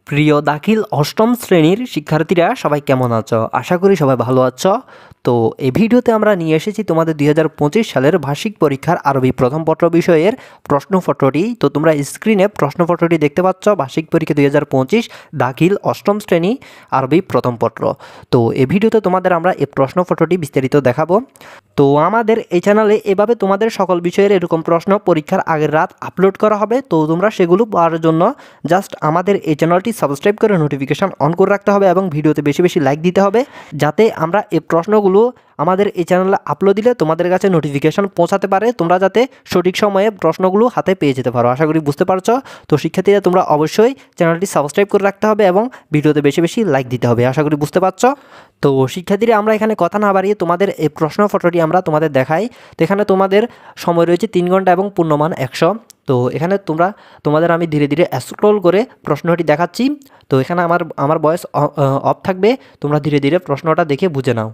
প্রিয় দাখিল অষ্টম শ্রেণীর শিক্ষার্থীরা সবাই কেমন আছো? আশা করি সবাই ভালো আছো। তো এই ভিডিওতে আমরা নিয়ে এসেছি তোমাদের 2025 সালের বার্ষিক পরীক্ষার আরবি প্রথম পত্র বিষয়ের প্রশ্নপত্রটি। তো তোমরা স্ক্রিনে প্রশ্নপত্রটি দেখতে পাচ্ছ, বার্ষিক পরীক্ষা 2025 দাখিল অষ্টম শ্রেণী আরবি প্রথম পত্র। তো এই ভিডিওতে তোমাদের আমরা এই প্রশ্নপত্রটি বিস্তারিত দেখাবো। তো আমাদের এই চ্যানেলে এভাবে তোমাদের সকল বিষয়ের এরকম প্রশ্ন পরীক্ষার আগের রাত আপলোড করা হবে। তো তোমরা সেগুলো পাওয়ার জন্য জাস্ট আমাদের এই চ্যানেলটি সাবস্ক্রাইব করে নোটিফিকেশান অন করে রাখতে হবে এবং ভিডিওতে বেশি বেশি লাইক দিতে হবে, যাতে আমরা এই প্রশ্নগুলো আমাদের এই চ্যানেলে আপলোড দিলে তোমাদের কাছে নোটিফিকেশান পৌঁছাতে পারে, তোমরা যাতে সঠিক সময়ে প্রশ্নগুলো হাতে পেয়ে যেতে পারো। আশা করি বুঝতে পারছো। তো শিক্ষার্থীরা তোমরা অবশ্যই চ্যানেলটি সাবস্ক্রাইব করে রাখতে হবে এবং ভিডিওতে বেশি বেশি লাইক দিতে হবে। আশা করি বুঝতে পারছো। তো শিক্ষার্থীরা আমরা এখানে কথা না বাড়িয়ে তোমাদের এই প্রশ্নপত্রটি আমরা তোমাদের দেখাই। তো এখানে তোমাদের সময় রয়েছে 3 ঘন্টা এবং পূর্ণমান 100। তো এখানে তোমাদের আমি ধীরে ধীরে স্ক্রল করে প্রশ্নটি দেখাচ্ছি। তো এখানে আমার ভয়েস অফ থাকবে, তোমরা ধীরে ধীরে প্রশ্নটা দেখে বুঝে নাও।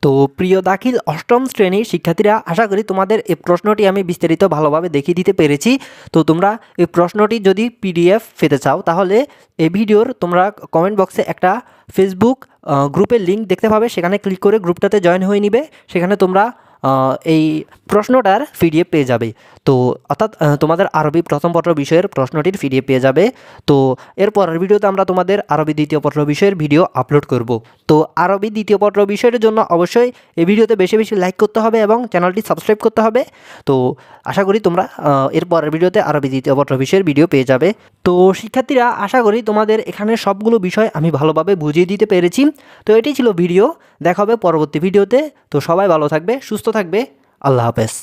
তো প্রিয় দাখিল অষ্টম শ্রেণীর শিক্ষার্থীরা, আশা করি তোমাদের এই প্রশ্নটি আমি বিস্তারিত ভালোভাবে দেখিয়ে দিতে পেরেছি। তো তোমরা এই প্রশ্নটি যদি পিডিএফ পেতে চাও, তাহলে এই ভিডিওর তোমরা কমেন্ট বক্সে একটা ফেসবুক গ্রুপের লিঙ্ক দেখতে পাবে, সেখানে ক্লিক করে গ্রুপটাতে জয়েন হয়ে নিবে। সেখানে তোমরা এই প্রশ্নটার পিডিএফ পেয়ে যাবে। তো অর্থাৎ তোমাদের আরবি প্রথম পত্র বিষয়ের প্রশ্নটির পিডিএফ পেয়ে যাবে। তো এরপরের ভিডিওতে আমরা তোমাদের আরবি দ্বিতীয় পত্র বিষয়ের ভিডিও আপলোড করব। তো আরবি দ্বিতীয় পত্র বিষয়ের জন্য অবশ্যই এই ভিডিওতে বেশি বেশি লাইক করতে হবে এবং চ্যানেলটি সাবস্ক্রাইব করতে হবে। তো আশা করি তোমরা এরপরের ভিডিওতে আরবি দ্বিতীয় পত্র বিষয়ের ভিডিও পেয়ে যাবে। তো শিক্ষার্থীরা, আশা করি তোমাদের এখানে সবগুলো বিষয় আমি ভালোভাবে বুঝিয়ে দিতে পেরেছি। তো এটি ছিল ভিডিও, দেখা হবে পরবর্তী ভিডিওতে। তো সবাই ভালো থাকবে, সুস্থ থাকবে। আল্লাহ হাফেজ।